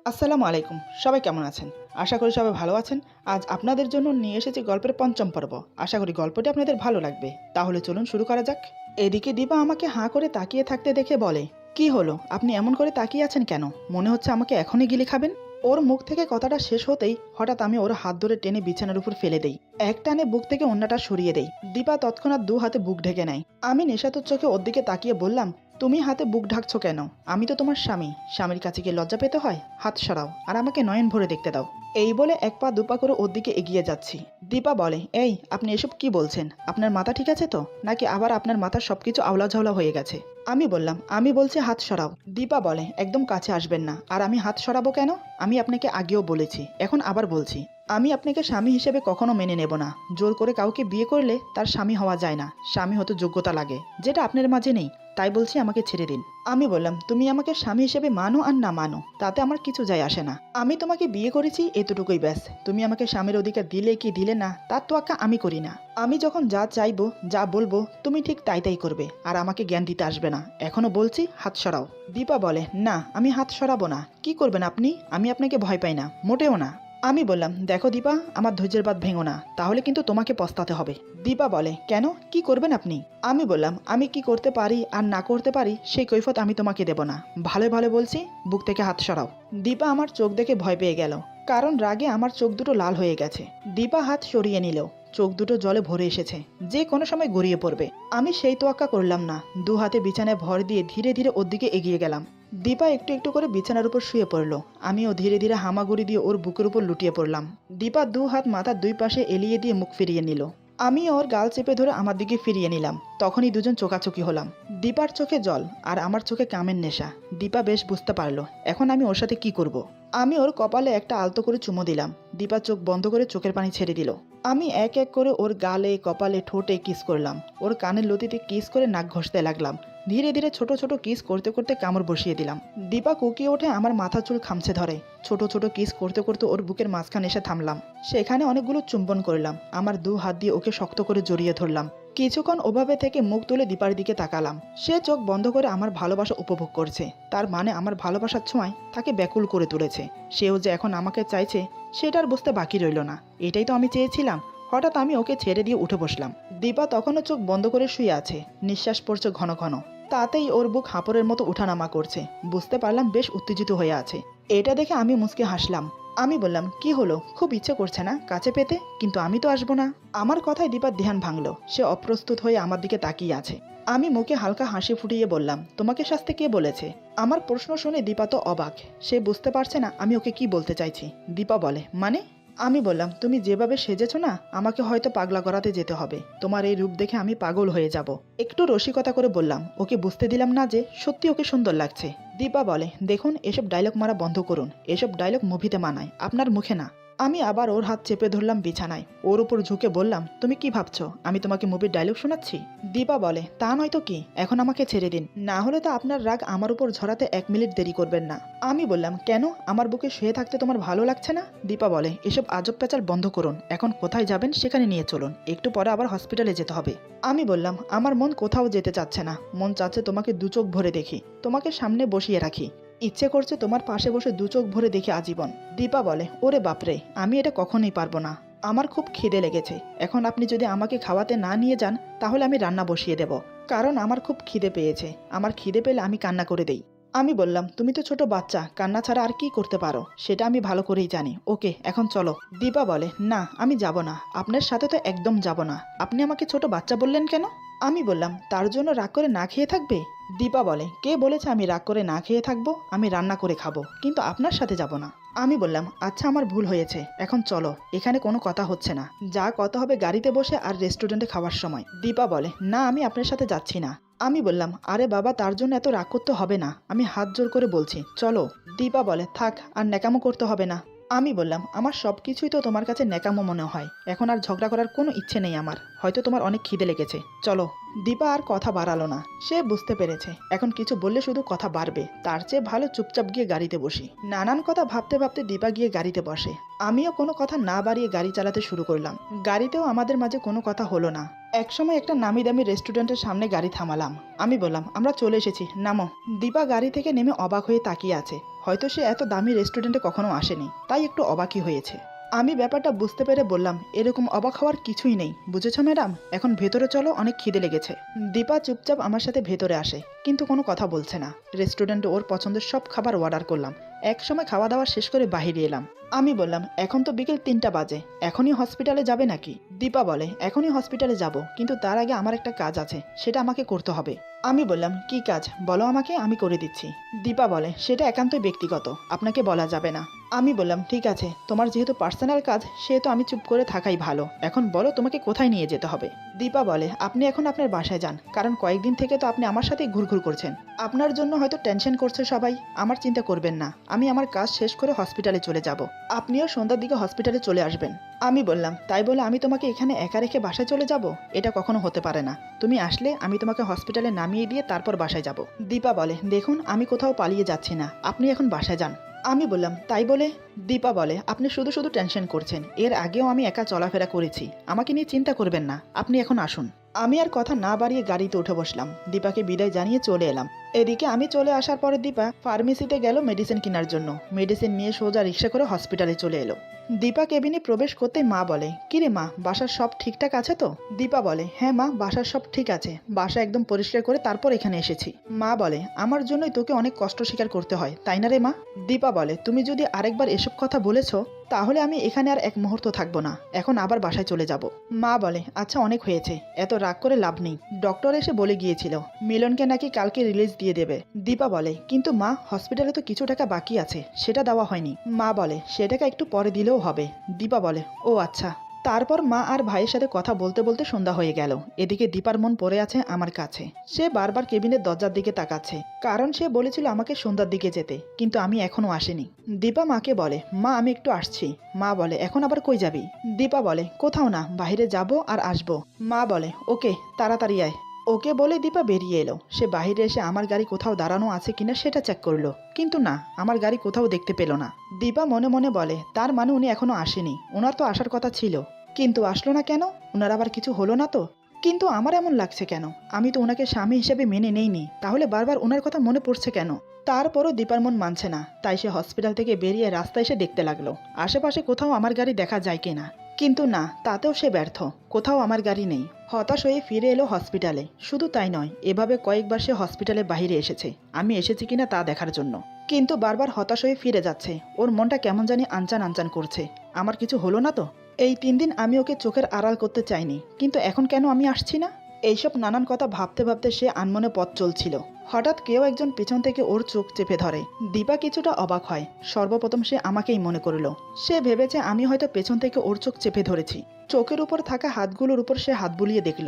আসসালামু আলাইকুম। সবাই কেমন আছেন? আশা করি সবাই ভালো আছেন। আজ আপনাদের জন্য নিয়ে এসেছি গল্পের পঞ্চম পর্ব। আশা করি গল্পটি আপনাদের ভালো লাগবে। তাহলে চলুন শুরু করা যাক। এদিকে দীপা আমাকে হাঁ করে তাকিয়ে থাকতে দেখে বলে, কি হলো, আপনি এমন করে তাকিয়ে আছেন কেন? মনে হচ্ছে আমাকে এখনই গিলে খাবেন। ওর মুখ থেকে কথাটা শেষ হতেই হঠাৎ আমি ওর হাত ধরে টেনে বিছানার উপর ফেলে দেই। এক টানে বুক থেকে অন্যটা সরিয়ে দেই। দীপা তৎক্ষণাৎ দু হাতে বুক ঢেকে নেয়। আমি নেশাতুর চোখে ওর দিকে তাকিয়ে বললাম, তুমি হাতে বুক ঢাকছো কেন? আমি তো তোমার স্বামী। স্বামীর কাছে গিয়ে লজ্জা পেতে হয়? হাত সরাও আর আমাকে নয়ন ভরে দেখতে দাও। এই বলে এক পা দুপা করে ওর দিকে এগিয়ে যাচ্ছি। দীপা বলে, এই আপনি এসব কি বলছেন? আপনার মাথা ঠিক আছে তো, নাকি আবার আপনার মাথার সবকিছু আওলা ঝাওলা হয়ে গেছে? আমি বললাম, আমি বলছি হাত সরাও। দীপা বলে, একদম কাছে আসবেন না। আর আমি হাত সরাবো কেন? আমি আপনাকে আগেও বলেছি, এখন আবার বলছি, আমি আপনাকে স্বামী হিসেবে কখনো মেনে নেব না। জোর করে কাউকে বিয়ে করলে তার স্বামী হওয়া যায় না। স্বামী হতে যোগ্যতা লাগে, যেটা আপনার মাঝে নেই। তাই বলছি, আমাকে ছেড়ে দিন। আমি বললাম, তুমি আমাকে স্বামী হিসেবে মানো আর না মানো, তাতে আমার কিছু যায় আসে না। আমি তোমাকে বিয়ে করেছি, এতটুকুই ব্যাস। তুমি আমাকে স্বামীর অধিকার দিলে কি দিলে না, তার তোয়াক্কা আমি করি না। আমি যখন যা চাইবো, যা বলবো, তুমি ঠিক তাই তাই করবে, আর আমাকে জ্ঞান দিতে আসবে না। এখনো বলছি, হাত সরাও। দীপা বলে, না আমি হাত সরাবো না। কি করবেন আপনি? আমি আপনাকে ভয় পাই না, মোটেও না। আমি বললাম, দেখো দীপা, আমার ধৈর্যের বাঁধ ভেঙো না, তাহলে কিন্তু তোমাকে পস্তাতে হবে। দীপা বলে, কেন, কি করবেন আপনি? আমি বললাম, আমি কি করতে পারি আর না করতে পারি সেই কৈফত আমি তোমাকে দেব না। ভালো ভালো বলছি, বুক থেকে হাত সরাও। দীপা আমার চোখ দেখে ভয় পেয়ে গেল, কারণ রাগে আমার চোখ দুটো লাল হয়ে গেছে। দীপা হাত সরিয়ে নিল। চোখ দুটো জলে ভরে এসেছে, যে কোনো সময় গড়িয়ে পড়বে। আমি সেই তোয়াক্কা করলাম না। দু হাতে বিছানায় ভর দিয়ে ধীরে ধীরে ওর দিকে এগিয়ে গেলাম। দীপা একটু একটু করে বিছানার উপর শুয়ে পড়ল। আমিও ধীরে ধীরে হামাগুড়ি দিয়ে ওর বুকের উপর লুটিয়ে পড়লাম। দীপা দু হাত মাথার দুই পাশে এলিয়ে দিয়ে মুখ ফিরিয়ে নিল। আমি ওর গাল চেপে ধরে আমার দিকে ফিরিয়ে নিলাম। তখনই দুজন চোখাচোখি হলাম। দীপার চোখে জল আর আমার চোখে কামের নেশা। দীপা বেশ বুঝতে পারলো এখন আমি ওর সাথে কি করব। আমি ওর কপালে একটা আলতো করে চুমো দিলাম। দীপা চোখ বন্ধ করে চোখের পানি ছেড়ে দিল। আমি এক এক করে ওর গালে, কপালে, ঠোঁটে কিস করলাম। ওর কানের লতিতে কিস করে নাক ঘষতে লাগলাম। ধীরে ধীরে ছোট ছোট কিস করতে করতে কামড় বসিয়ে দিলাম। দীপা কুকিয়ে ওঠে, আমার মাথা চুল খামছে ধরে। ছোট ছোট কিস করতে করতে ওর বুকের মাঝখানে এসে থামলাম। সেখানে অনেকগুলো চুম্বন করলাম। আমার দু হাত দিয়ে ওকে শক্ত করে জড়িয়ে ধরলাম। কিছুক্ষণ ওভাবে থেকে মুখ তুলে দীপার দিকে তাকালাম। সে চোখ বন্ধ করে আমার ভালোবাসা উপভোগ করছে। তার মানে আমার ভালোবাসার ছোঁয়ায় তাকে ব্যাকুল করে তুলেছে। সেও যে এখন আমাকে চাইছে, সেটার বুঝতে বাকি রইল না। এটাই তো আমি চেয়েছিলাম। হঠাৎ আমি ওকে ছেড়ে দিয়ে উঠে বসলাম। দীপা তখনও চোখ বন্ধ করে শুয়ে আছে, নিঃশ্বাস পড়ছে ঘন ঘন। তাতেই ওর বুক হাঁপড়ের মতো ওঠানামা করছে। বুঝতে পারলাম বেশ উত্তেজিত হয়ে আছে। এটা দেখে আমি মুচকে হাসলাম। আমি বললাম, কি হলো, খুব ইচ্ছে করছে না কাছে পেতে? কিন্তু আমি তো আসবো না। আমার কথায় দীপার ধ্যান ভাঙলো। সে অপ্রস্তুত হয়ে আমার দিকে তাকিয়ে আছে। আমি মুখে হালকা হাসি ফুটিয়ে বললাম, তোমাকে শাস্তে কে বলেছে? আমার প্রশ্ন শুনে দীপা তো অবাক। সে বুঝতে পারছে না আমি ওকে কি বলতে চাইছি। দীপা বলে, মানে? আমি বললাম, তুমি যেভাবে সেজেছো না, আমাকে হয়তো পাগলা করাতে যেতে হবে। তোমার এই রূপ দেখে আমি পাগল হয়ে যাব। একটু রসিকতা করে বললাম, ওকে বুঝতে দিলাম না যে সত্যি ওকে সুন্দর লাগছে। দীপা বলে, দেখুন, এসব ডায়লগ মারা বন্ধ করুন। এসব ডায়লগ মুভিতে মানায়, আপনার মুখে না। আমি আবার ওর হাত চেপে ধরলাম বিছানায়। ওর উপর ঝুঁকে বললাম, তুমি কি ভাবছো আমি তোমাকে মুভির ডায়লগ শোনাচ্ছি? দীপা বলে, তা নয়তো কি, এখন আমাকে ছেড়ে দিন, না হলে তো আপনার রাগ আমার উপর ঝরাতে 1 মিনিট দেরি করবেন না। আমি বললাম, কেন, আমার বুকে শুয়ে থাকতে তোমার ভালো লাগছে না? দীপা বলে, এসব আজব পেঁচাল বন্ধ করুন। এখন কোথায় যাবেন সেখানে নিয়ে চলুন, একটু পরে আবার হসপিটালে যেতে হবে। আমি বললাম, আমার মন কোথাও যেতে চাচ্ছে না। মন চাচ্ছে তোমাকে দু চোখ ভরে দেখি, তোমাকে সামনে বসিয়ে রাখি। ইচ্ছে করছে তোমার পাশে বসে দু চোখ ভরে দেখি আজীবন। দীপা বলে, ওরে বাপরে, আমি এটা কখনোই পারবো না। আমার খুব খিদে লেগেছে। এখন আপনি যদি আমাকে খাওয়াতে না নিয়ে যান, তাহলে আমি রান্না বসিয়ে দেব। কারণ আমার খুব খিদে পেয়েছে। আমার খিদে পেলে আমি কান্না করে দেই। আমি বললাম, তুমি তো ছোট বাচ্চা, কান্না ছাড়া আর কি করতে পারো সেটা আমি ভালো করেই জানি। ওকে, এখন চলো। দীপা বলে, না আমি যাব না, আপনার সাথে তো একদম যাব না। আপনি আমাকে ছোট বাচ্চা বললেন কেন? আমি বললাম, তার জন্য রাগ করে না খেয়ে থাকবে? দীপা বলে, কে বলেছে আমি রাগ করে না খেয়ে থাকবো? আমি রান্না করে খাবো, কিন্তু আপনার সাথে যাব না। আমি বললাম, আচ্ছা আমার ভুল হয়েছে, এখন চলো, এখানে কোনো কথা হচ্ছে না। যা কথা হবে গাড়িতে বসে আর রেস্টুরেন্টে খাওয়ার সময়। দীপা বলে, না আমি আপনার সাথে যাচ্ছি না। আমি বললাম, আরে বাবা, তার জন্য এত রাগ করতে হবে না, আমি হাত জোর করে বলছি, চলো। দীপা বলে, থাক, আর ন্যাকামো করতে হবে না। আমি বললাম, আমার সব কিছুই তো তোমার কাছে ন্যাকামো মনে হয়। এখন আর ঝগড়া করার কোনো ইচ্ছে নেই আমার। হয়তো তোমার অনেক খিদে লেগেছে, চলো। দীপা আর কথা বাড়ালো না। সে বুঝতে পেরেছে এখন কিছু বললে শুধু কথা বাড়বে, তার চেয়ে ভালো চুপচাপ গিয়ে গাড়িতে বসি। নানান কথা ভাবতে ভাবতে দীপা গিয়ে গাড়িতে বসে। আমিও কোনো কথা না বাড়িয়ে গাড়ি চালাতে শুরু করলাম। গাড়িতেও আমাদের মাঝে কোনো কথা হলো না। একসময় একটা নামি দামি রেস্টুরেন্টের সামনে গাড়ি থামালাম। আমি বললাম, আমরা চলে এসেছি, নামো। দীপা গাড়ি থেকে নেমে অবাক হয়ে তাকিয়ে আছে। হয়তো সে এত দামি রেস্টুরেন্টে কখনো আসেনি, তাই একটু অবাকই হয়েছে। আমি ব্যাপারটা বুঝতে পেরে বললাম, এরকম অবাক হওয়ার কিছুই নেই, বুঝেছো ম্যাডাম? এখন ভেতরে চলো, অনেক খিদে লেগেছে। দীপা চুপচাপ আমার সাথে ভেতরে আসে, কিন্তু কোনো কথা বলছে না। রেস্টুরেন্টে ওর পছন্দের সব খাবার অর্ডার করলাম। এক সময় খাওয়া দাওয়া শেষ করে বাইরে এলাম। আমি বললাম, এখন তো বিকেল 3টা বাজে, এখনই হসপিটালে যাবে নাকি? দীপা বলে, এখনই হসপিটালে যাব, কিন্তু তার আগে আমার একটা কাজ আছে, সেটা আমাকে করতে হবে। আমি বললাম, কি কাজ বলো আমাকে, আমি করে দিচ্ছি। দীপা বলে, সেটা একান্তই ব্যক্তিগত, আপনাকে বলা যাবে না। আমি বললাম, ঠিক আছে, তোমার যেহেতু পার্সোনাল কাজ, সেহেতু আমি চুপ করে থাকাই ভালো। এখন বলো তোমাকে কোথায় নিয়ে যেতে হবে। দীপা বলে, আপনি এখন আপনার বাসায় যান, কারণ কয়েকদিন থেকে তো আপনি আমার সাথেই ঘুরঘুর করছেন। আপনার জন্য হয়তো টেনশন করছে সবাই, আমার চিন্তা করবেন না, আমি আমার কাজ শেষ করে হসপিটালে চলে যাব। আপনিও সন্ধ্যার দিকে হসপিটালে চলে আসবেন। আমি বললাম, তাই বলে আমি তোমাকে এখানে একা রেখে বাসায় চলে যাব? এটা কখনো হতে পারে না। তুমি আসলে আমি তোমাকে হসপিটালে নামিয়ে দিয়ে তারপর বাসায় যাব। দীপা বলে, দেখুন আমি কোথাও পালিয়ে যাচ্ছি না, আপনি এখন বাসায় যান। আমি বললাম, তাই বলে? দীপা বলে, আপনি শুধু শুধু টেনশন করছেন, এর আগেও আমি একা চলাফেরা করেছি, আমাকে নিয়ে চিন্তা করবেন না, আপনি এখন আসুন। আমি আর কথা না বাড়িয়ে গাড়িতে উঠে বসলাম, দীপাকে বিদায় জানিয়ে চলে এলাম। এদিকে আমি চলে আসার পরে দীপা ফার্মেসিতে গেল মেডিসিন কেনার জন্য। মেডিসিন নিয়ে সোজা রিক্সা করে হসপিটালে চলে এলো। দীপা কেবিনে প্রবেশ করতেই মা বলে, কিরে মা, বাসার সব ঠিকঠাক আছে তো? দীপা বলে, হ্যাঁ মা, বাসার সব ঠিক আছে, বাসা একদম পরিষ্কার করে তারপর এখানে এসেছি। মা বলে, আমার জন্যই তোকে অনেক কষ্ট স্বীকার করতে হয়, তাই না রে মা? দীপা বলে, তুমি যদি আরেকবার এসব কথা বলেছো, তাহলে আমি এখানে আর এক মুহূর্ত থাকবো না, এখন আবার বাসায় চলে যাব। মা বলে, আচ্ছা অনেক হয়েছে, এত রাগ করে লাভ নেই, ডক্টর এসে বলে গিয়েছিল মিলনকে নাকি কালকে রিলিজ দিয়ে দেবে। দীপা বলে, কিন্তু মা, হসপিটালে তো কিছু টাকা বাকি আছে, সেটা দেওয়া হয়নি। মা বলে, সে টাকা একটু পরে দিলেও হবে। দীপা বলে, ও আচ্ছা। তারপর মা আর ভাইয়ের সাথে কথা বলতে বলতে সন্ধ্যা হয়ে গেল। এদিকে দীপার মন পড়ে আছে আমার কাছে। সে বারবার কেবিনের দরজার দিকে তাকাচ্ছে, কারণ সে বলেছিল আমাকে সন্ধ্যার দিকে যেতে, কিন্তু আমি এখনো আসিনি। দীপা মাকে বলে, মা আমি একটু আসছি। মা বলে, এখন আবার কই যাবি? দীপা বলে, কোথাও না, বাইরে যাব আর আসবো। মা বলে, ওকে, তাড়াতাড়ি আয়। ওকে বলে দীপা বেরিয়ে এলো। সে বাইরে এসে আমার গাড়ি কোথাও দাঁড়ানো আছে কিনা সেটা চেক করলো, কিন্তু না, আমার গাড়ি কোথাও দেখতে পেল না। দীপা মনে মনে বলে, তার মানে উনি এখনো আসেনি, ওনার তো আসার কথা ছিল, কিন্তু আসলো না কেন? ওনার আবার কিছু হলো না তো? কিন্তু আমার এমন লাগছে কেন? আমি তো ওনাকে স্বামী হিসেবে মেনে নেইনি, তাহলে বারবার ওনার কথা মনে পড়ছে কেন? তারপরও দীপার মন মানছে না, তাই সে হসপিটাল থেকে বেরিয়ে রাস্তায় এসে দেখতে লাগলো আশেপাশে কোথাও আমার গাড়ি দেখা যায় কিনা। কিন্তু না, তাতেও সে ব্যর্থ, কোথাও আমার গাড়ি নেই। হতাশ হয়ে ফিরে এলো হসপিটালে। শুধু তাই নয়, এভাবে কয়েকবার সে হসপিটালে বাইরে এসেছে আমি এসেছি কিনা তা দেখার জন্য, কিন্তু বারবার হতাশ হয়ে ফিরে যাচ্ছে। ওর মনটা কেমন জানি আনচান আনচান করছে, আমার কিছু হলো না তো? এই 3 দিন আমি ওকে চোখের আড়াল করতে চাইনি, কিন্তু এখন কেন আমি আসছি না? এইসব নানান কথা ভাবতে ভাবতে সে আনমনে পথ চলছিল। হঠাৎ কেউ একজন পেছন থেকে ওর চোখ চেপে ধরে। দীপা কিছুটা অবাক হয়। সর্বপ্রথম সে আমাকেই মনে করলো। সে ভেবেছে আমি হয়তো পেছন থেকে ওর চোখ চেপে ধরেছি। চোখের উপর থাকা হাতগুলোর উপর সে হাত বুলিয়ে দেখল,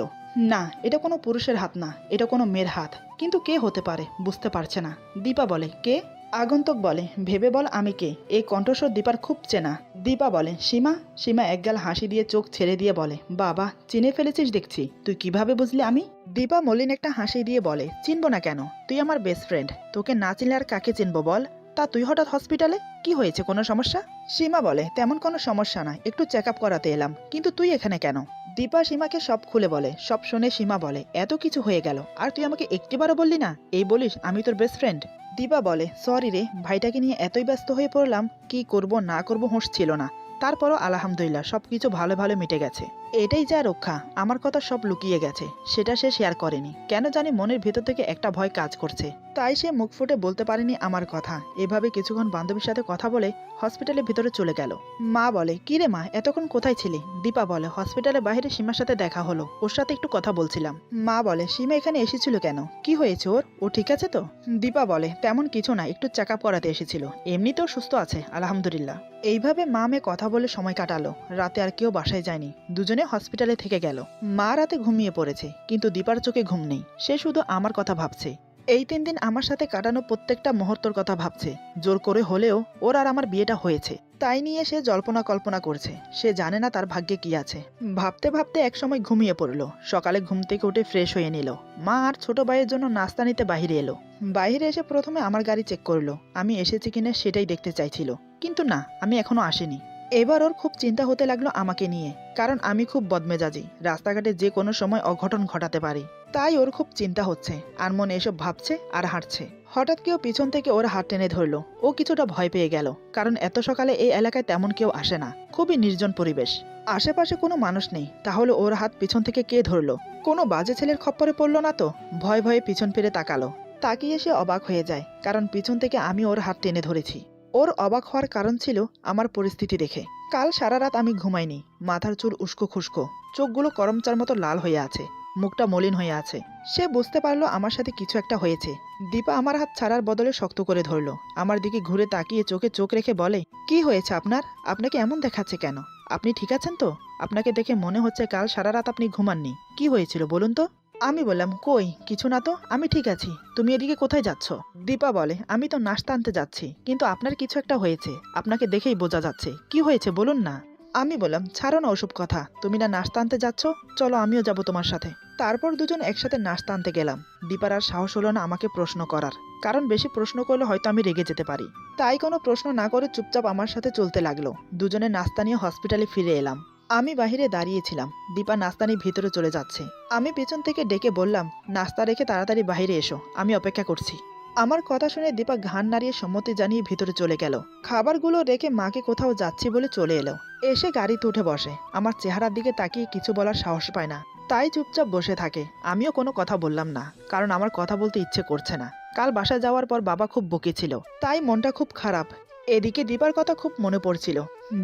না, এটা কোনো পুরুষের হাত না, এটা কোনো মেয়ের হাত। কিন্তু কে হতে পারে বুঝতে পারছে না। দীপা বলে, কে? আগন্তুক বলে, ভেবে বল আমি কে। এই কণ্ঠস্বর দীপার খুব চেনা। দীপা বলে, সীমা। সীমা একগাল হাসি দিয়ে চোখ ছেড়ে দিয়ে বলে, বাবা, চিনে ফেলেছিস দেখছি, তুই কিভাবে বুঝলি আমি? দীপা মলিন একটা হাসি দিয়ে বলে, চিনবো না কেন, তুই আমার বেস্ট ফ্রেন্ড, তোকে না চিনলে আর কাকে চিনবো বল? তা তুই হঠাৎ হসপিটালে, কি হয়েছে, কোনো সমস্যা? সীমা বলে, তেমন কোনো সমস্যা না, একটু চেক আপ করাতে এলাম, কিন্তু তুই এখানে কেন? দীপা সীমাকে সব খুলে বলে। সব শুনে সীমা বলে, এত কিছু হয়ে গেল আর তুই আমাকে একটিবারও বললি না, এই বলিস আমি তোর বেস্ট ফ্রেন্ড? দীপা বলে, সরি রে, ভাইটাকে নিয়ে এতই ব্যস্ত হয়ে পড়লাম, কি করব না করব হুঁশ ছিল না। তারপরও আলহামদুলিল্লাহ সবকিছু ভালো ভালো মিটে গেছে। এটাই যা রক্ষা, আমার কথা সব লুকিয়ে গেছে, সেটা সে শেয়ার করেনি। কেন জানি মনের ভেতর থেকে একটা ভয় কাজ করছে, তাই সে মুখ ফুটে বলতে পারেনি আমার কথা। এভাবে কিছুক্ষণ বান্ধবীর সাথে কথা বলে হসপিটালের ভিতরে চলে গেল। মা বলে, কি রে মা, এতক্ষণ কোথায় ছিলি? দীপা বলে, হসপিটালের বাইরে সীমার সাথে দেখা হলো, ওর সাথে একটু কথা বলছিলাম। মা বলে, সীমা এখানে এসেছিল কেন, কি হয়েছে ওর, ও ঠিক আছে তো? দীপা বলে, তেমন কিছু না, একটু চেক আপ করাতে এসেছিল, এমনিতেও সুস্থ আছে আলহামদুলিল্লাহ। এইভাবে মা মেয়ে কথা বলে সময় কাটালো। রাতে আর কেউ বাসায় যায়নি, দুজনে হসপিটালে থেকে গেল। মা রাতে ঘুমিয়ে পড়েছে, কিন্তু দীপার চোখে ঘুম নেই, সে শুধু আমার কথা ভাবছে। এই 3 দিন আমার সাথে কাটানো প্রত্যেকটা মুহূর্তের কথা ভাবছে। জোর করে হলেও ওর আর আমার বিয়েটা হয়েছে, তাই নিয়ে সে জল্পনা কল্পনা করছে। সে জানে না তার ভাগ্যে কি আছে। ভাবতে ভাবতে একসময় ঘুমিয়ে পড়লো। সকালে ঘুম থেকে উঠে ফ্রেশ হয়ে নিল। মা আর ছোট ভাইয়ের জন্য নাস্তা নিতে বাইরে এলো। বাইরে এসে প্রথমে আমার গাড়ি চেক করলো, আমি এসেছি কিনা সেটাই দেখতে চাইছিল, কিন্তু না, আমি এখনো আসিনি। এবার ওর খুব চিন্তা হতে লাগলো আমাকে নিয়ে, কারণ আমি খুব বদমেজাজি, রাস্তাঘাটে যে কোনো সময় অঘটন ঘটাতে পারি। তাই ওর খুব চিন্তা হচ্ছে, আর মনে এসব ভাবছে আর হাঁটছে। হঠাৎ কেউ পিছন থেকে ওর হাত টেনে ধরলো। ও কিছুটা ভয় পেয়ে গেল, কারণ এত সকালে এই এলাকায় তেমন কেউ আসে না, খুবই নির্জন পরিবেশ, আশেপাশে কোনো মানুষ নেই। তাহলে ওর হাত পিছন থেকে কে ধরলো? কোনো বাজে ছেলের খপ্পরে পড়লো না তো? ভয়ে ভয়ে পিছন ফিরে তাকালো। তাকিয়ে সে অবাক হয়ে যায়, কারণ পিছন থেকে আমি ওর হাত টেনে ধরেছি। ওর অবাক হওয়ার কারণ ছিল আমার পরিস্থিতি দেখে। কাল সারা রাত আমি ঘুমাইনি, মাথার চুল উস্কো খুস্কো, চোখগুলো করমচার মতো লাল হয়ে আছে, মুখটা মলিন হয়ে আছে। সে বুঝতে পারলো আমার সাথে কিছু একটা হয়েছে। দীপা আমার হাত ছাড়ার বদলে শক্ত করে ধরলো। আমার দিকে ঘুরে তাকিয়ে চোখে চোখ রেখে বলে, কি হয়েছে আপনার? আপনাকে এমন দেখাচ্ছে কেন? আপনি ঠিক আছেন তো? আপনাকে দেখে মনে হচ্ছে কাল সারা রাত আপনি ঘুমাননি। কি হয়েছিল বলুন তো? আমি বললাম, কই কিছু না তো, আমি ঠিক আছি। তুমি এদিকে কোথায় যাচ্ছ? দীপা বলে, আমি তো নাস্তা আনতে যাচ্ছি, কিন্তু আপনার কিছু একটা হয়েছে, আপনাকে দেখেই বোঝা যাচ্ছে। কি হয়েছে বলুন না। আমি বললাম, ছাড়ো না ওসব কথা, তুমি না নাস্তা আনতে যাচ্ছ, চলো আমিও যাব তোমার সাথে। তারপর দুজন একসাথে নাস্তা আনতে গেলাম। দীপার আর সাহস হলো না আমাকে প্রশ্ন করার, কারণ বেশি প্রশ্ন করলে হয়তো আমি রেগে যেতে পারি। তাই কোনো প্রশ্ন না করে চুপচাপ আমার সাথে চলতে লাগলো। দুজনে নাস্তা নিয়ে হসপিটালে ফিরে এলাম। আমি বাহিরে দাঁড়িয়েছিলাম, দীপা নাস্তা নিয়ে ভিতরে চলে যাচ্ছে। আমি পেছন থেকে ডেকে বললাম, নাস্তা রেখে তাড়াতাড়ি বাইরে এসো, আমি অপেক্ষা করছি। আমার কথা শুনে দীপা ঘাড় নাড়িয়ে সম্মতি জানিয়ে ভিতরে চলে গেল। খাবারগুলো রেখে মাকে কোথাও যাচ্ছি বলে চলে এলো। এসে গাড়িতে উঠে বসে। আমার চেহারার দিকে তাকিয়ে কিছু বলার সাহস পায় না, তাই চুপচাপ বসে থাকে। আমিও কোনো কথা বললাম না, কারণ আমার কথা বলতে ইচ্ছে করছে না। কাল বাসায় যাওয়ার পর বাবা খুব বকেছিল, তাই মনটা খুব খারাপ। এদিকে দীপার কথা খুব মনে পড়ছিল।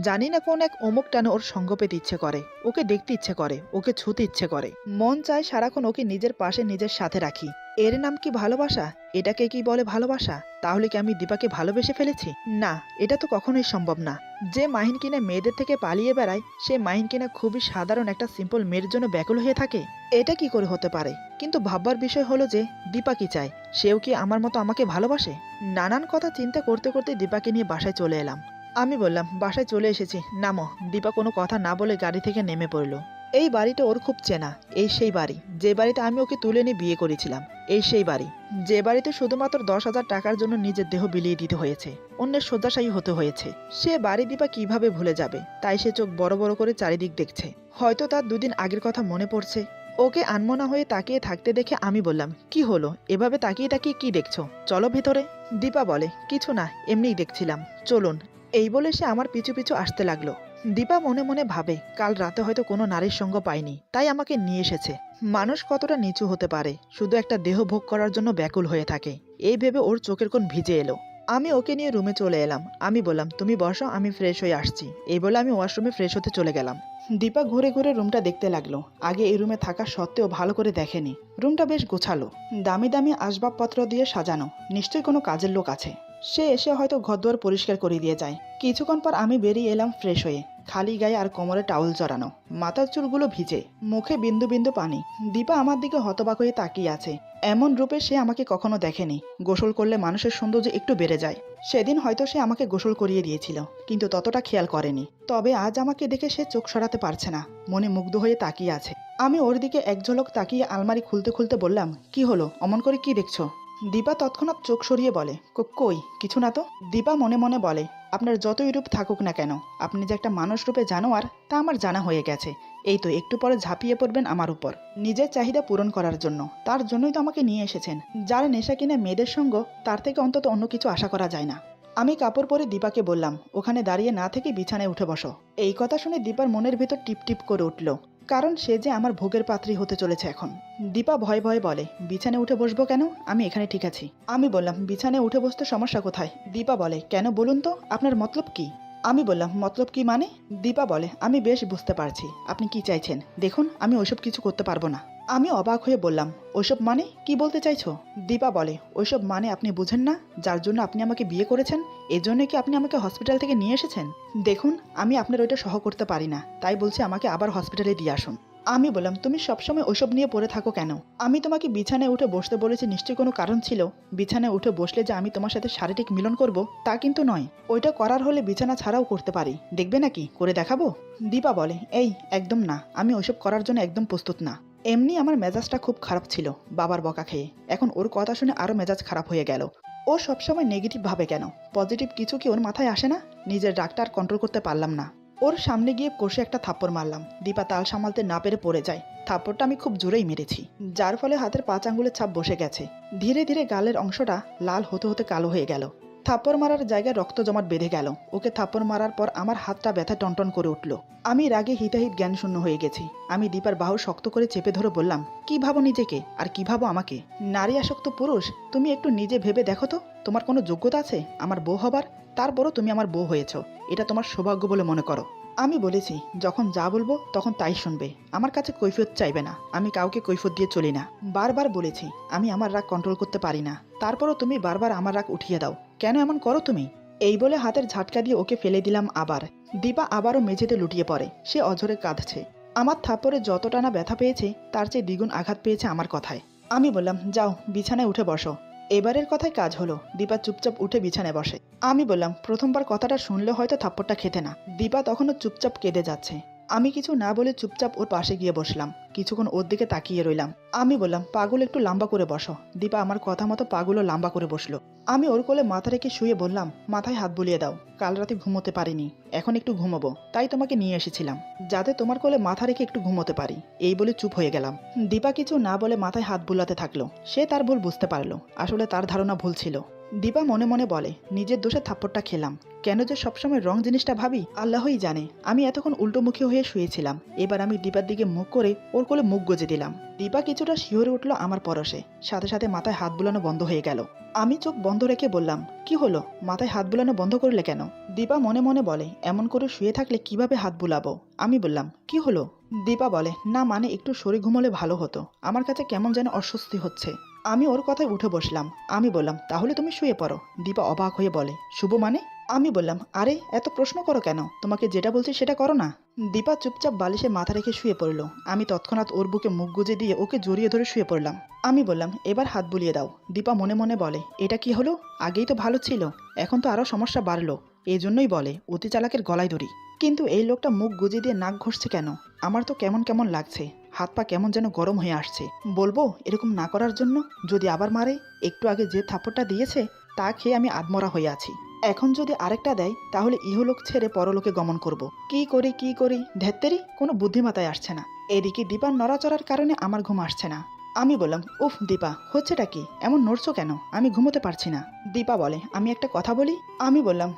জানি না কোন এক অমুক টানে ওর সঙ্গ পেতে ইচ্ছে করে, ওকে দেখতে ইচ্ছে করে, ওকে ছুতে ইচ্ছে করে। মন চায় সারাক্ষণ ওকে নিজের পাশে নিজের সাথে রাখি। এর নাম কি ভালোবাসা? এটাকে কি বলে ভালোবাসা? তাহলে কি আমি দীপাকে ভালোবেসে ফেলেছি? না, এটা তো কখনোই সম্ভব না। যে মাহিন কিনা মেয়েদের থেকে পালিয়ে বেড়ায়, সে মাহিন কিনা খুবই সাধারণ একটা সিম্পল মেয়ের জন্য ব্যাকুল হয়ে থাকে। এটা কি করে হতে পারে? কিন্তু ভাববার বিষয় হলো যে দীপা কি চায়? সেও কি আমার মতো আমাকে ভালোবাসে? নানান কথা চিন্তা করতে করতে দীপাকে নিয়ে বাসায় চলে এলাম। আমি বললাম, বাসায় চলে এসেছি, নামো। দীপা কোনো কথা না বলে গাড়ি থেকে নেমে পড়লো। এই বাড়িটা ওর খুব চেনা। এই সেই বাড়ি যে বাড়িতে আমি ওকে তুলে নিয়ে বিয়ে করেছিলাম। এই সেই বাড়ি যে বাড়িতে শুধুমাত্র 10,000 টাকার জন্য নিজের দেহ বিলিয়ে দিতে হয়েছে, অন্যের শয্যাশায়ী হতে হয়েছে। সে বাড়ি দীপা কিভাবে ভুলে যাবে? তাই সে চোখ বড় বড় করে চারিদিক দেখছে। হয়তো তার দুদিন আগের কথা মনে পড়ছে। ওকে আনমনা হয়ে তাকিয়ে থাকতে দেখে আমি বললাম, কি হলো? এভাবে তাকিয়ে তাকিয়ে কি দেখছো? চলো ভেতরে। দীপা বলে, কিছু না, এমনিই দেখছিলাম, চলুন। এই বলে সে আমার পিছু পিছু আসতে লাগলো। দীপা মনে মনে ভাবে, কাল রাতে হয়তো কোনো নারীর সঙ্গ পায়নি, তাই আমাকে নিয়ে এসেছে। মানুষ কতটা নিচু হতে পারে, শুধু একটা দেহ ভোগ করার জন্য ব্যাকুল হয়ে থাকে। এই ভেবে ওর চোখের কোণ ভিজে এলো। আমি ওকে নিয়ে রুমে চলে এলাম। আমি বললাম, তুমি বসো, আমি ফ্রেশ হয়ে আসছি। এই বলে আমি ওয়াশরুমে ফ্রেশ হতে চলে গেলাম। দীপা ঘুরে ঘুরে রুমটা দেখতে লাগলো। আগে এই রুমে থাকা সত্ত্বেও ভালো করে দেখেনি। রুমটা বেশ গোছালো, দামি দামি আসবাবপত্র দিয়ে সাজানো। নিশ্চয়ই কোনো কাজের লোক আছে। সে এসে হয়তো ঘরদুয়ার পরিষ্কার করে দিয়ে যায়। কিছুক্ষণ পর আমি বেরিয়ে এলাম ফ্রেশ হয়ে, খালি গায়ে আর কোমরে টাউল জড়ানো, মাথার চুলগুলো ভিজে, মুখে বিন্দু বিন্দু পানি। দীপা আমার দিকে হতবাক হয়ে তাকিয়ে আছে। এমন রূপে সে আমাকে কখনো দেখেনি। গোসল করলে মানুষের সৌন্দর্য একটু বেড়ে যায়। সেদিন হয়তো সে আমাকে গোসল করিয়ে দিয়েছিল, কিন্তু ততটা খেয়াল করেনি। তবে আজ আমাকে দেখে সে চোখ সরাতে পারছে না, মনে মুগ্ধ হয়ে তাকিয়ে আছে। আমি ওর দিকে এক ঝলক তাকিয়ে আলমারি খুলতে খুলতে বললাম, কি হলো? অমন করে কি দেখছো? দীপা তৎক্ষণাৎ চোখ সরিয়ে বলে, কই কিছু না তো। দীপা মনে মনে বলে, আপনার যতই রূপ থাকুক না কেন, আপনি যে একটা মানুষ রূপে জানোয়ার তা আমার জানা হয়ে গেছে। এই তো একটু পরে ঝাঁপিয়ে পড়বেন আমার উপর, নিজের চাহিদা পূরণ করার জন্য। তার জন্যই তো আমাকে নিয়ে এসেছেন। যার নেশা কিনা মেয়েদের সঙ্গ, তার থেকে অন্তত অন্য কিছু আশা করা যায় না। আমি কাপড় পরে দীপাকে বললাম, ওখানে দাঁড়িয়ে না থেকে বিছানায় উঠে বসো। এই কথা শুনে দীপার মনের ভেতর টিপ টিপ করে উঠল, কারণ সে যে আমার ভোগের পাত্রী হতে চলেছে এখন। দীপা ভয়ে ভয়ে বলে, বিছানে উঠে বসবো কেন? আমি এখানে ঠিক আছি। আমি বললাম, বিছানে উঠে বসতে সমস্যা কোথায়? দীপা বলে, কেন বলুন তো, আপনার মতলব কি? আমি বললাম, মতলব কি মানে? দীপা বলে, আমি বেশ বুঝতে পারছি আপনি কি চাইছেন। দেখুন, আমি ওইসব কিছু করতে পারবো না। আমি অবাক হয়ে বললাম, ওইসব মানে কি বলতে চাইছো? দীপা বলে, ওইসব মানে আপনি বুঝেন না? যার জন্য আপনি আমাকে বিয়ে করেছেন, এজন্য কি আপনি আমাকে হসপিটাল থেকে নিয়ে এসেছেন? দেখুন, আমি আপনার ওইটা সহ করতে পারি না, তাই বলছি আমাকে আবার হসপিটালে দিয়ে আসুন। আমি বললাম, তুমি সবসময় ওইসব নিয়ে পড়ে থাকো কেন? আমি তোমাকে বিছানায় উঠে বসতে বলেছি, নিশ্চয়ই কোনো কারণ ছিল। বিছানায় উঠে বসলে যে আমি তোমার সাথে শারীরিক মিলন করব তা কিন্তু নয়। ওইটা করার হলে বিছানা ছাড়াও করতে পারি, দেখবে নাকি করে দেখাবো? দীপা বলে, এই একদম না, আমি ওইসব করার জন্য একদম প্রস্তুত না। এমনি আমার মেজাজটা খুব খারাপ ছিল বাবার বকা খেয়ে, এখন ওর কথা শুনে আরও মেজাজ খারাপ হয়ে গেল। ও সবসময় নেগেটিভ ভাবে কেন? পজিটিভ কিছু কি ওর মাথায় আসে না? নিজের রাগটা আর কন্ট্রোল করতে পারলাম না। ওর সামনে গিয়ে কষে একটা থাপ্পড় মারলাম। দীপা তাল সামালতে না পেরে পড়ে যায়। থাপ্পড়টা আমি খুব জোরেই মেরেছি, যার ফলে হাতের 5 আঙ্গুলের ছাপ বসে গেছে। ধীরে ধীরে গালের অংশটা লাল হতে হতে কালো হয়ে গেল। থাপ্পড় মারার জায়গায় রক্ত জমাট বেঁধে গেল। ওকে থাপ্পড় মারার পর আমার হাতটা ব্যথা টনটন করে উঠল। আমি রাগে হিতাহিত জ্ঞান শূন্য হয়ে গেছি। আমি দীপার বাহু শক্ত করে চেপে ধরে বললাম, কি ভাবো নিজেকে আর কি ভাবো আমাকে? নারী আসক্ত পুরুষ, তুমি একটু নিজে ভেবে দেখো তো, তোমার কোনো যোগ্যতা আছে আমার বউ হবার? তারপরও তুমি আমার বউ হয়েছ, এটা তোমার সৌভাগ্য বলে মনে করো। আমি বলেছি যখন যা বলবো তখন তাই শুনবে, আমার কাছে কৈফিয়ত চাইবে না। আমি কাউকে কৈফিয়ত দিয়ে চলি না। বারবার বলেছি আমি আমার রাগ কন্ট্রোল করতে পারি না, তারপরও তুমি বারবার আমার রাগ উঠিয়ে দাও। কেন এমন করো তুমি? এই বলে হাতের ঝাটকা দিয়ে ওকে ফেলে দিলাম আবার। দীপা আবারও মেঝেতে লুটিয়ে পড়ে। সে অঝরে কাঁদছে। আমার থাপ্পড়ে যতটা না ব্যথা পেয়েছে তার চেয়ে দ্বিগুণ আঘাত পেয়েছে আমার কথায়। আমি বললাম, যাও বিছানায় উঠে বসো। এবারের কথায় কাজ হলো। দীপা চুপচাপ উঠে বিছানায় বসে। আমি বললাম, প্রথমবার কথাটা শুনলে হয়তো থাপ্পড়টা খেতে না। দীপা তখনও চুপচাপ কেঁদে যাচ্ছে। আমি কিছু না বলে চুপচাপ ওর পাশে গিয়ে বসলাম। কিছুক্ষণ ওর দিকে তাকিয়ে রইলাম। আমি বললাম, পাগুলো একটু লম্বা করে বসো। দীপা আমার কথা মতো পাগুলো লম্বা করে বসলো। আমি ওর কোলে মাথা রেখে শুয়ে বললাম, মাথায় হাত বুলিয়ে দাও। কাল রাতে ঘুমোতে পারিনি, এখন একটু ঘুমোবো, তাই তোমাকে নিয়ে এসেছিলাম, যাতে তোমার কোলে মাথা রেখে একটু ঘুমোতে পারি। এই বলে চুপ হয়ে গেলাম। দীপা কিছু না বলে মাথায় হাত বুলাতে থাকলো। সে তার ভুল বুঝতে পারলো। আসলে তার ধারণা ভুল ছিল। দীপা মনে মনে বলে, নিজের দোষে থাপ্পড়টা খেলাম। কেন যে সবসময় রং জিনিসটা ভাবি আল্লাহই জানে। আমি এতক্ষণ উল্টোমুখী হয়ে শুয়েছিলাম। এবার আমি দীপার দিকে মুখ করে ওর কোলে মুখ গজে দিলাম। দীপা কিছুটা শিহরে উঠল আমার পরশে। সাথে সাথে মাথায় হাত বুলানো বন্ধ হয়ে গেল। আমি চোখ বন্ধ রেখে বললাম, কি হলো, মাথায় হাত বুলানো বন্ধ করলে কেন? দীপা মনে মনে বলে, এমন করে শুয়ে থাকলে কিভাবে হাত বুলাবো? আমি বললাম, কি হলো? দীপা বলে, না মানে একটু শরীর ঘুমোলে ভালো হতো, আমার কাছে কেমন যেন অস্বস্তি হচ্ছে। আমি ওর কথায় উঠে বসলাম। আমি বললাম, তাহলে তুমি শুয়ে পড়ো। দীপা অবাক হয়ে বলে, শুভ মানে? আমি বললাম, আরে এত প্রশ্ন করো কেন, তোমাকে যেটা বলছি সেটা করো না। দীপা চুপচাপ বালিশে মাথা রেখে শুয়ে পড়ল। আমি তৎক্ষণাৎ ওর বুকে মুখ গুজে দিয়ে ওকে জড়িয়ে ধরে শুয়ে পড়লাম। আমি বললাম, এবার হাত বুলিয়ে দাও। দীপা মনে মনে বলে, এটা কি হলো? আগেই তো ভালো ছিল, এখন তো আরো সমস্যা বাড়লো। এই জন্যই বলে অতি চালাকের গলায় ধরি। কিন্তু এই লোকটা মুখ গুজে দিয়ে নাক ঘষছে কেন? আমার তো কেমন কেমন লাগছে, হাত পা কেমন যেন গরম হয়ে আসছে। বলবো এরকম না করার জন্য? যদি আবার মারে? একটু আগে যে থাপ্পড়টা দিয়েছে তা খেয়ে আমি আধমরা হয়ে আছি। এখন যদি আরেকটা দেয় তাহলে ইহলোক ছেড়ে পরলোকে গমন করব। কি করি ধ্যাত্তেরি, কোনো বুদ্ধিমাতায় আসছে না। এদিকে দীপার নড়াচড়ার কারণে আমার ঘুম আসছে না। আমি বললাম, উফ দীপা, হচ্ছেটা কি? এমন নড়ছো কেন? আমি ঘুমোতে পারছি না। দীপা বলে, আমি একটা কথা বলি? আমি বললাম,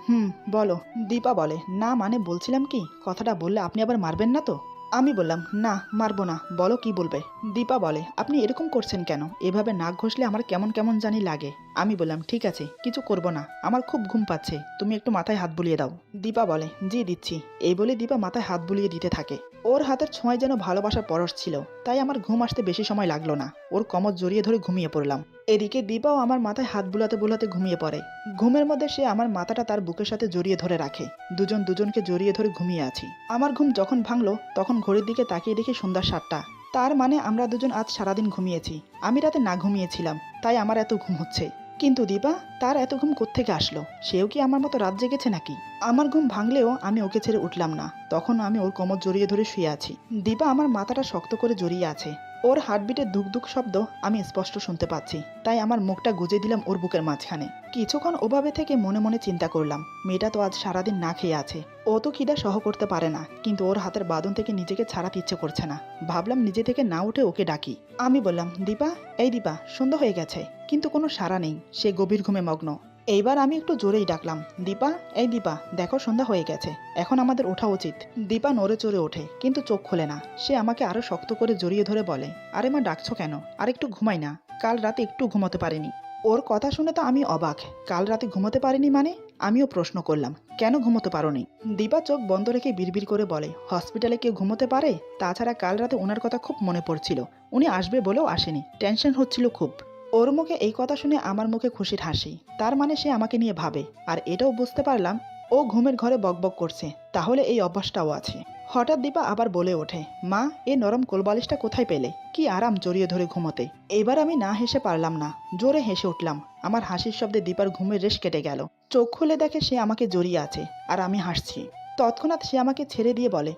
বলো। দীপা বলে, না মানে বলছিলাম কি, কথাটা বললে আপনি আবার মারবেন না তো? আমি বললাম, না মারবো না, বলো কি বলবে। দীপা বলে, আপনি এরকম করছেন কেন? এভাবে নাক ঘষলে আমার কেমন কেমন জানি লাগে। আমি বললাম, ঠিক আছে, কিছু করব না, আমার খুব ঘুম পাচ্ছে, তুমি একটু মাথায় হাত বুলিয়ে দাও। দীপা বলে, জি দিচ্ছি। এই বলে দীপা মাথায় হাত বুলিয়ে দিতে থাকে। ওর হাতের ছোঁয়ায় যেন ভালোবাসার পরশ ছিল, তাই আমার ঘুম আসতে বেশি সময় লাগলো না। ওর কমর জড়িয়ে ধরে ঘুমিয়ে পড়লাম। এদিকে দীপাও আমার মাথায় হাত বুলাতে বুলাতে ঘুমিয়ে পড়ে। ঘুমের মধ্যে সে আমার মাথাটা তার বুকের সাথে জড়িয়ে ধরে রাখে। দুজন দুজনকে জড়িয়ে ধরে ঘুমিয়ে আছি। আমার ঘুম যখন ভাঙলো তখন ঘড়ির দিকে তাকিয়ে দেখি সন্ধ্যা 7টা। তার মানে আমরা দুজন আজ সারাদিন ঘুমিয়েছি। আমি রাতে না ঘুমিয়েছিলাম, তাই আমার এত ঘুম হচ্ছে। কিন্তু দীপা, তার এত ঘুম কোত্থেকে আসলো? সেও কি আমার মতো রাত জেগেছে নাকি? আমার ঘুম ভাঙলেও আমি ওকে ছেড়ে উঠলাম না। তখন আমি ওর কোমর জড়িয়ে ধরে শুয়ে আছি। দীপা আমার মাথাটা শক্ত করে জড়িয়ে আছে। ওর হার্টবিটের ধুক ধুক শব্দ আমি স্পষ্ট শুনতে পাচ্ছি, তাই আমার মুখটা গুজে দিলাম ওর বুকের মাঝখানে। কিছুক্ষণ ওভাবে থেকে মনে মনে চিন্তা করলাম, মেয়েটা তো আজ সারাদিন না খেয়ে আছে, ও তো খিদা সহ করতে পারে না, কিন্তু ওর হাতের বাঁধন থেকে নিজেকে ছাড়াতে ইচ্ছে করছে না। ভাবলাম নিজে থেকে না উঠে ওকে ডাকি। আমি বললাম, দীপা, এই দীপা, সন্ধ্যা হয়ে গেছে, কিন্তু কোনো সাড়া নেই। সে গভীর ঘুমে মগ্ন। এইবার আমি একটু জোরেই ডাকলাম, দীপা, এই দীপা, দেখো সন্ধ্যা হয়ে গেছে, এখন আমাদের ওঠা উচিত। দীপা নড়ে চড়ে ওঠে, কিন্তু চোখ খোলে না। সে আমাকে আরো শক্ত করে জড়িয়ে ধরে বলে, আরে মা, ডাকছো কেন? আর একটু ঘুমাই না? কাল রাতে একটু ঘুমোতে পারিনি। ওর কথা শুনে তো আমি অবাক। কাল রাতে ঘুমোতে পারিনি মানে? আমিও প্রশ্ন করলাম, কেন ঘুমোতে পারোনি? দীপা চোখ বন্ধ রেখে বিড়বিড় করে বলে, হসপিটালে কেউ ঘুমোতে পারে? তাছাড়া কাল রাতে ওনার কথা খুব মনে পড়ছিল। উনি আসবে বলেও আসেনি, টেনশন হচ্ছিল খুব। ওর মুখে এই কথা শুনে আমার মুখে খুশির হাসি। তার মানে সে আমাকে নিয়ে ভাবে। আর এটাও বুঝতে পারলাম ও ঘুমের ঘরে বকবক করছে, তাহলে এই অভ্যাসটাও আছে। হঠাৎ দীপা আবার বলে ওঠে, মা, এই নরম কোলবালিশটা কোথায় পেলে? কি আরাম জড়িয়ে ধরে ঘুমোতে। এবার আমি না হেসে পারলাম না, জোরে হেসে উঠলাম। আমার হাসির শব্দে দীপার ঘুমের রেশ কেটে গেল। চোখ খুলে দেখে সে আমাকে জড়িয়ে আছে, আর আমি হাসছি। তৎক্ষণাৎ সে আমাকে ছেড়ে দিয়ে বলে,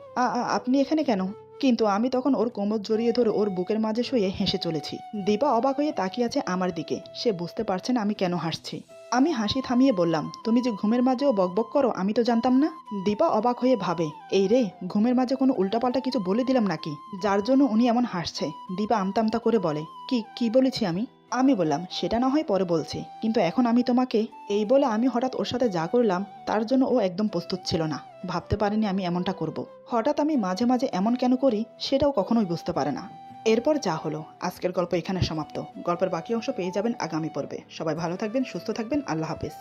আপনি এখানে কেন? কিন্তু আমি তখন ওর কোমর জড়িয়ে ধরে ওর বুকের মাঝে শুয়ে হেসে চলেছি। দীপা অবাক হয়ে তাকিয়ে আছে আমার দিকে। সে বুঝতে পারছে না আমি কেন হাসছি। আমি হাসি থামিয়ে বললাম, তুমি যে ঘুমের মাঝেও বকবক করো আমি তো জানতাম না। দীপা অবাক হয়ে ভাবে, এই রে, ঘুমের মাঝে কোনো উল্টাপাল্টা কিছু বলে দিলাম নাকি, যার জন্য উনি এমন হাসছে। দীপা আমতা আমতা করে বলে, কি কি বলেছি আমি? আমি বললাম, সেটা না হয় পরে বলছি, কিন্তু এখন আমি তোমাকে। এই বলে আমি হঠাৎ ওর সাথে যা করলাম তার জন্য ও একদম প্রস্তুত ছিল না, ভাবতে পারিনি আমি এমনটা করব। হঠাৎ আমি মাঝে মাঝে এমন কেন করি সেটাও কখনোই বুঝতে পারে না। এরপর যা হলো, আজকের গল্প এখানে সমাপ্ত। গল্পের বাকি অংশ পেয়ে যাবেন আগামী পর্বে। সবাই ভালো থাকবেন, সুস্থ থাকবেন, আল্লাহ হাফেজ।